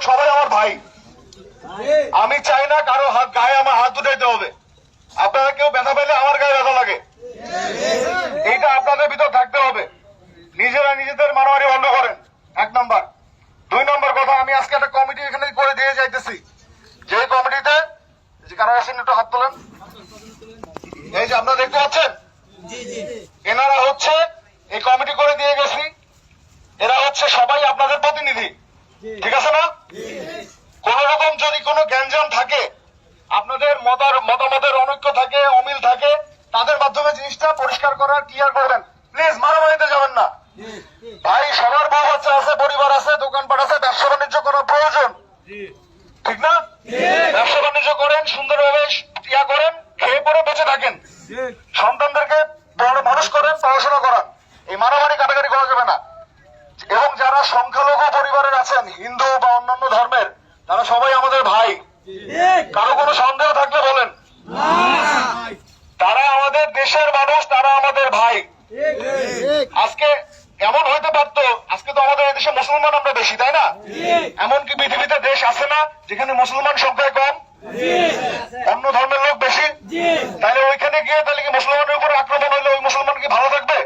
সবাই আমার ভাই, আমি চাই না কারো গায়ে আমার হাত উঠাইতে হবে। আপনারা কেউ ব্যথা পেলে আমার গায়ে ব্যথা লাগে, এইটা আপনাদের ভিতর থাকতে হবে। নিজেরা নিজেদের মারামারি বন্ধ করেন, 1 নম্বর। 2 নম্বর কথা, আমি আজকে একটা কমিটি এখানে করে দিয়ে যাইতেছি, যে কমিটিতে কারা আছেন একটু হাত তোলেন। এই যে আপনারা দেখতে পাচ্ছেন, এনারা হচ্ছে এই কমিটি করে দিয়ে গেছি, এরা হচ্ছে সবাই আপনাদের প্রতিনিধি, ঠিক আছে না? কোন রকম যদি কোনো গ্যাঞ্জাম থাকে, আপনাদের মতামতের অনৈক্য থাকে, অমিল থাকে, তাদের মাধ্যমে জিনিসটা পরিষ্কার করার ক্লিয়ার করবেন। প্লিজ মারামারিতে যাবেন না ভাই। সবার বউ বাচ্চা আছে, পরিবার আছে, দোকানপাট আছে, ব্যবসা বাণিজ্য করার প্রয়োজন, ঠিক না? ব্যবসা বাণিজ্য করেন, সুন্দরভাবে করেন, খেয়ে পরে বেঁচে থাকেন, সন্তানদেরকে বড় মানুষ করেন, পড়াশোনা করান। এই মারামারি কাটাকাটি করা যাবে না। এবং যারা সংখ্যালঘু পরিবারের আছেন, হিন্দু বা অন্যান্য ধর্মের, তারা সবাই আমাদের ভাই। কারো কোনো সন্দেহ থাকলে বলেন, তারা আমাদের দেশের মানুষ, তারা আমাদের ভাই। আজকে এমন হইতে পারতো, আজকে তো আমাদের এই দেশে মুসলমান আমরা বেশি, তাই না? এমনকি পৃথিবীতে দেশ আছে না যেখানে মুসলমান সংখ্যায় কম, অন্য ধর্মের লোক বেশি? তাহলে ওইখানে গিয়ে তাহলে কি মুসলমানের উপর আক্রমণ হইলে ওই মুসলমান কি ভালো থাকবে?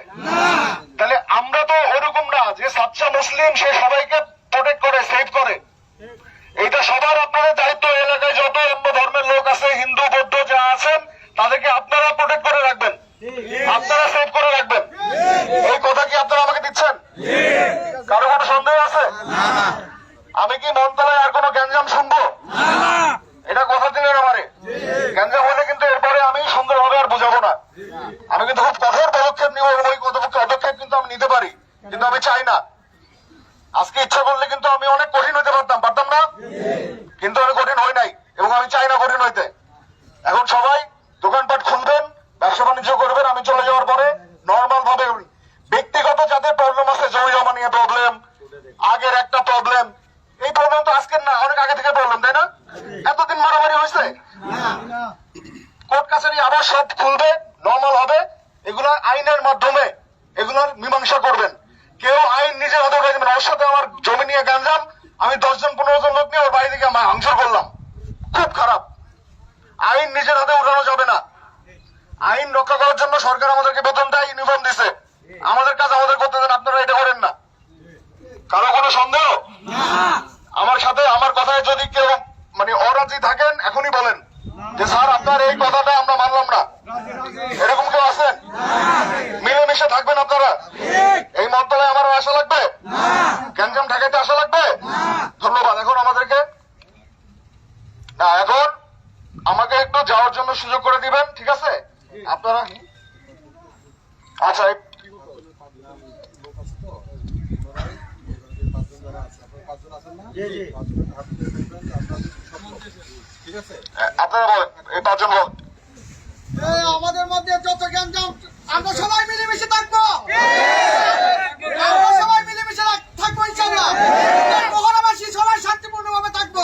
তাহলে আমরা তো ওরকম না যে সাচ্চা মুসলিম সে সবাইকে প্রোটেক্ট করে, সেভ করে। এইটা সবার আপনাদের দায়িত্ব। এলাকায় যত অন্য ধর্মের লোক আছে, হিন্দু বৌদ্ধ যা আছেন, তাদেরকে আপনারা প্রোটেক্ট করে রাখবেন, আপনারা সেভ করে রাখবেন। এই কথা কি আপনারা আমাকে দিচ্ছেন? কারো কোনো সন্দেহ আছে? আমি কি মনতলায় আর কোনো গ্যাঞ্জাম শুনবো? এটা কথা দিলেন আমারে। গ্যাঞ্জাম হলে কিন্তু এরপরে আমি সুন্দরভাবে আর বুঝাবো না। আমি কিন্তু খুব কঠোর পদক্ষেপ নিব, এবং ওই পদক্ষেপ কিন্তু আমি নিতে পারি, কিন্তু আমি চাই না। আজকে ইচ্ছা করলে কিন্তু আমি অনেক কঠিন হইতে পারতাম না, কিন্তু আমি কঠিন হই নাই, এবং আমি চাই না কঠিন হইতে। এখন সবাই দোকানপাট খুলবেন, ব্যবসা বাণিজ্য করবেন। আমি চলে যাওয়ার পরে নর্মাল ভাবে, ব্যক্তিগত যাদের প্রবলেম আছে, জমি জমা নিয়ে প্রবলেম, আগের একটা প্রবলেম, এই প্রবলেম তো আজকের না, অনেক আগে থেকে প্রবলেম, তাই না? এতদিন মারামারি হয়েছে, কোর্ট কাছারি আবার সব খুলবে, নর্মাল হবে। এগুলা আইনের মাধ্যমে এগুলার মীমাংসা করবেন। কেউ আইন নিজের হাতে উঠে যাবেন। ওর সাথে আমার জমি নিয়ে গ্যাঞ্জাম, আমি 10 জন 15 জন লোক নিয়ে ওর বাড়ি থেকে হাংসর করলাম, খুব খারাপ। আইন নিজের হাতে উঠানো যাবে না। আইন রক্ষা করার জন্য সরকার আমাদেরকে বেতন দেয়, ইউনিফর্ম দিছে, আমাদের কাজ আমাদের করতে দেন, আপনারা এটা করেন না। কারো কোনো সন্দেহ? আমার সাথে আমার কথায় যদি কেউ মানে অরাজি থাকেন, এখনই বলেন যে স্যার আপনার এই কথাটা আমরা মানলাম না। এরকম কেউ আছেন? মিলেমিশে থাকবেন আপনারা। এই মন্ত্রণালয়ে আমার আশা লাগবে, গ্যাঞ্জাম ঠেকাইতে আশা লাগবে। ধন্যবাদ। এখন আমাদেরকে না, এখন আমাকে একটু যাওয়ার জন্য সুযোগ করে দিবেন, ঠিক আছে? আপনারা আচ্ছা, আপনারা বলেন, এই 5 জন বল। আমাদের মধ্যে যত গ্যাঞ্জাম, আমরা সবাই মিলেমিশে থাকবো, আমরা সবাই মিলেমিশে থাকবো ইনশাআল্লাহ। মহলাবাসী সবাই শান্তিপূর্ণ ভাবে থাকবো।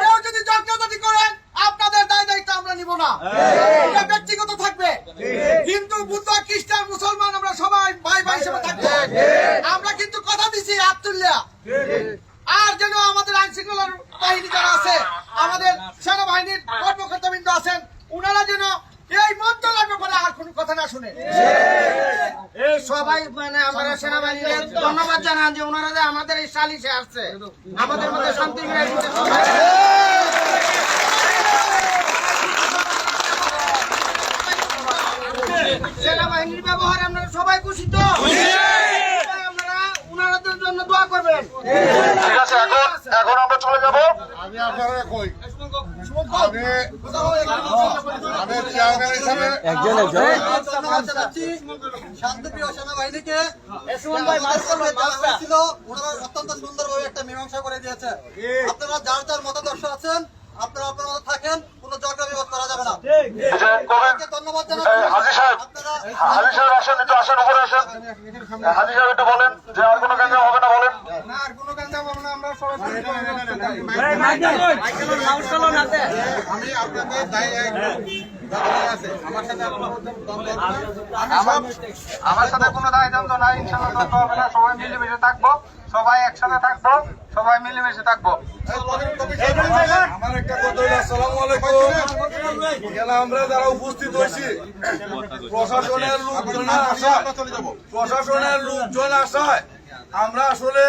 কেউ যদি যজ্ঞাতি করেন, আপনাদের দায়িত্ব আমরা নিব না, এটা ব্যক্তিগত থাকবে। হিন্দু, বুদ্ধ, খ্রিস্টান, মুসলমান আমরা সবাই ভাই ভাই হিসেবে থাকবো। আমরা কিন্তু কথা দিছি আব্দুল্লাহ, আর যেন আমাদের আইন শৃঙ্খলা বাহিনী যারা আছে, আমাদের সেনাবাহিনীর কর্মকর্তাবৃন্দ আছেন, উনারা যেন এই মন্ত্রণালয়ের ব্যাপারে আর কোনো কথা না শুনে। সবাই মানে আমরা সেনাবাহিনীকে ধন্যবাদ জানান যে ওনারা যে আমাদের এই সালিশে আসছে, আমাদের মধ্যে শান্তি সেনাবাহিনীর ব্যবহারে আপনারা সবাই খুশি তো? আপনারা উনাদের জন্য দোয়া করবেন। ঠিক আছে, এখন আমরা চলে যাবো। আমি আপনারা কই, আমি চেয়ারম্যান হিসাবে শান্তিপ্রিয় সেনাবাহিনীকে অত্যন্ত সুন্দরভাবে একটা মীমাংসা করে দিয়েছে। আপনারা যার যার মতাদর্শ আছেন, আপনারা আপনার মতো থাকেন, কোন ঝগড়া বিবাদ করা যাবে না। ধন্যবাদ জানাচ্ছি। হাজি সাহেব আসেন, একটু আসেন, উপরে আসেন। হাজি সাহেব একটু বলেন যে আর কোনো গ্যাঞ্জাম হবে না, বলেন। না, আর কোনো দোকান যাবো না, আমরা সবাই আমি আপনাদের আমার সাথে কোনো দায় দ্বন্দ্ব নাই, ইনশাআল্লাহ দ্বন্দ্ব হবে না, সবাই মিলেমিশে থাকবো, সবাই একসাথে থাকবো, সবাই মিলেমিশে থাকবো। আমার একটা কথা হলো, আসসালামু আলাইকুম। এখানে আমরা যারা উপস্থিত হয়েছি, প্রশাসনের লোকজন আসায় আমরা আসলে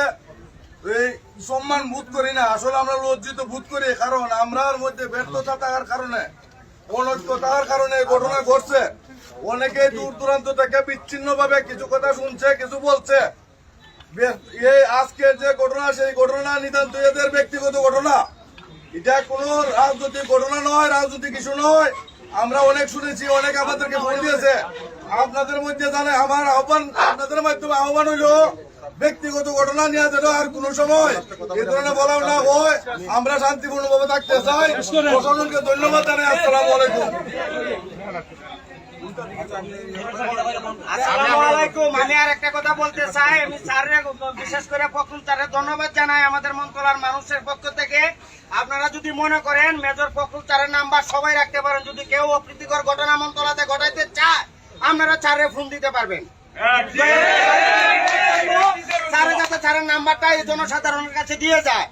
এই সম্মান বোধ করি না, আসলে আমরা লজ্জিত বোধ করি। কারণ আমরার মধ্যে ব্যর্থতা থাকার কারণে, অনৈক্য থাকার কারণে এই ঘটনা ঘটছে। অনেকে দূর দূরান্ত থেকে বিচ্ছিন্ন ভাবে কিছু কথা শুনছে, কিছু বলছে। এই আজকের যে ঘটনা, সেই ঘটনা নিতান্ত এদের ব্যক্তিগত ঘটনা। এটা কোনো রাজনৈতিক ঘটনা নয়, রাজনৈতিক কিছু নয়। আমরা অনেক শুনেছি, অনেক আমাদেরকে ফোন দিয়েছে। আপনাদের মধ্যে জানে আমার আহ্বান, আপনাদের মাধ্যমে আহ্বান হইলো ব্যক্তিগত ঘটনা নিয়ে যেন আর কোন সময় এই ধরনের বলাও না হয়। আমরা শান্তিপূর্ণভাবে থাকতে চাই। প্রশাসনকে ধন্যবাদ জানাই। আসসালামু আলাইকুম। আসসালামু আলাইকুম। আমি আর একটা কথা বলতে চাই, আমি স্যারের বিশেষ করে ফখরুল স্যারের ধন্যবাদ জানাই আমাদের মন্ত্রণালয়ের মানুষের পক্ষ থেকে। আপনারা যদি মনে করেন মেজর ফখরুল স্যারের নাম্বার সবাই রাখতে পারেন, যদি কেউ অপ্রীতিকর ঘটনা মন্ত্রণালয়তে ঘটাইতে চায় আপনারা স্যারের ফোন দিতে পারবেন। স্যারের কাছে স্যারের নাম্বারটা এই জনসাধারণের কাছে দিয়ে যায়।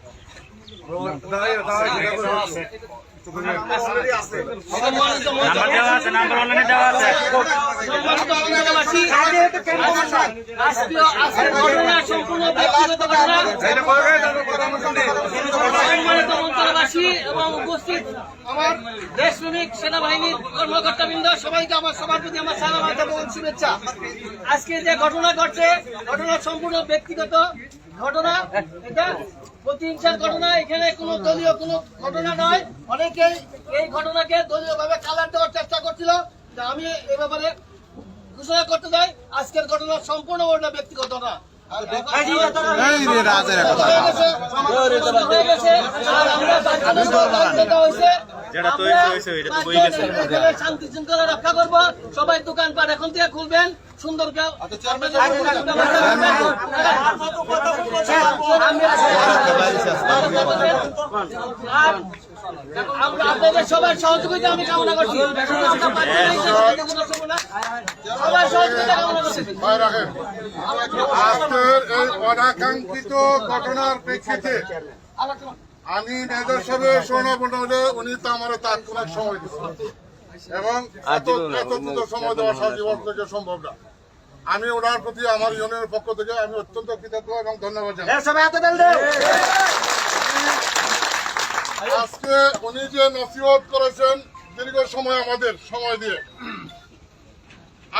এবং উপস্থিত আমার দেশপ্রেমিক সেনাবাহিনীর কর্মকর্তাবৃন্দ সবাইকে আমার সবার প্রতি আমার সালাম এবং শুভেচ্ছা। আজকে যে ঘটনা ঘটছে, ঘটনা সম্পূর্ণ ব্যক্তিগত ঘটনা, এটা প্রতিহিংসার ঘটনা। এখানে কোনো দলীয় কোনো ঘটনা নয়। অনেকেই এই ঘটনাকে দলীয় ভাবে কালার দেওয়ার চেষ্টা করছিল। আমি এ ব্যাপারে ঘোষণা করতে চাই, আজকের ঘটনা সম্পূর্ণ ব্যক্তিগত না। শান্তি শৃঙ্খলা রক্ষা করবো। সবাই দোকানপাট এখন থেকে খুলবেন, সুন্দর আপনাদের সবার সহযোগিতা আমি কামনা করছি। সবাই সহযোগিতা কামনা করছি। আজকের এই অনাকাঙ্ক্ষিত ঘটনার প্রেক্ষিতে আমি মেজর সাহেবের স্বর্ণপন্ন হলে উনি তো আমার তাৎক্ষণিক সময় দিচ্ছেন এবং এত দ্রুত সময় দেওয়া সাহায্য থেকে সম্ভব না। আমি ওনার প্রতি আমার ইউনিয়নের পক্ষ থেকে আমি অত্যন্ত কৃতজ্ঞ এবং ধন্যবাদ জানাই। আজকে উনি যে নসিহত করেছেন দীর্ঘ সময় আমাদের সময় দিয়ে,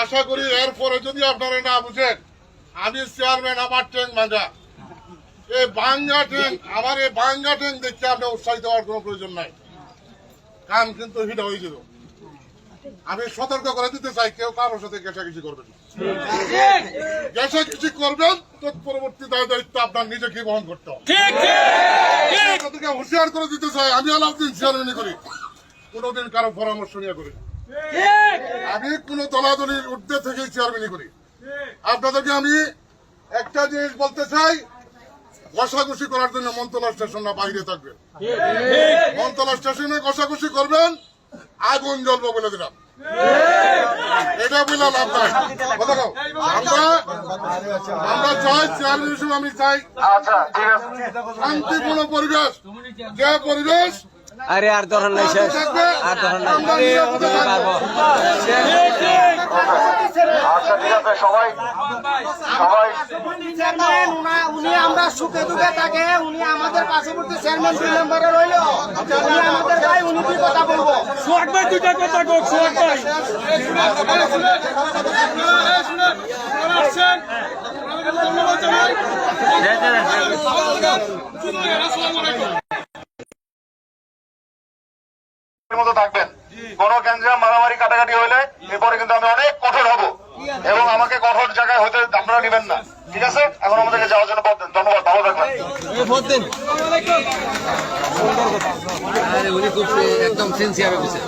আশা করি এরপরে যদি আপনারা না বুঝেন, আমি চেয়ারম্যান, আমার ট্যাঙ্ক ভাঙ্গা, এই ভাঙ্গা ট্যাঙ্ক, আমার এই ভাঙ্গা ট্যাঙ্ক দেখতে আপনার উৎসাহিত হওয়ার কোনো প্রয়োজন নাই। কাম কিন্তু হিটা হয়ে যেত। আমি সতর্ক করে দিতে চাই, কেউ কারোর সাথে ঘেঁষাঘেঁষি করবেন, ঘেঁষাঘেঁষি করবেন তৎপরবর্তী দায় দায়িত্ব আপনার নিজেকে বহন করতে হবে। তাদেরকে হুঁশিয়ার করে দিতে চাই, আমি আলাউদ্দিন চেয়ারম্যানই করি, কোনোদিন কারো পরামর্শ নিয়ে করি, আমি কোন দলাদলির ঊর্ধ্বে থেকে চেয়ারম্যানই করি। আপনাদেরকে আমি একটা জিনিস বলতে চাই, ঘষাঘষি করার জন্য মন্ত্রণালয় স্টেশন না বাইরে থাকবে। মন্ত্রণালয় স্টেশনে ঘষাঘষি করবেন, আগুন জ্বলবো বলে দিলাম। এটা বলে লাভ নাই। আমরা চাই চেয়ারম্যান হিসেবে আমি চাই শান্তিপূর্ণ পরিবেশ, যে পরিবেশ আরে আর ধরন নাই শেষ, আর ধরন নাই পারবো। আচ্ছা ঠিক আছে, সবাই সবাই উনি আমরা সুখে দুঃখে থাকে, উনি আমাদের পার্শ্ববর্তী চেয়ারম্যান 2 নম্বরে রইল, উনি আমাদের ভাই, উনি কি কথা বলবো? সোহাগ ভাই দুইটা কথা কো, সোহাগ ভাই মতো থাকবেন। কোন গ্যাঞ্জাম মারামারি কাটাকাটি হইলে এরপরে কিন্তু আমি অনেক কঠোর হব এবং আমাকে কঠোর জায়গায় হতে আপনারা নেবেন না, ঠিক আছে? এখন আমাদেরকে যাওয়ার জন্য পথ দেন। ধন্যবাদ, ভালো থাকবেন। উনি খুব একদম সিনসিয়ার অফিসার।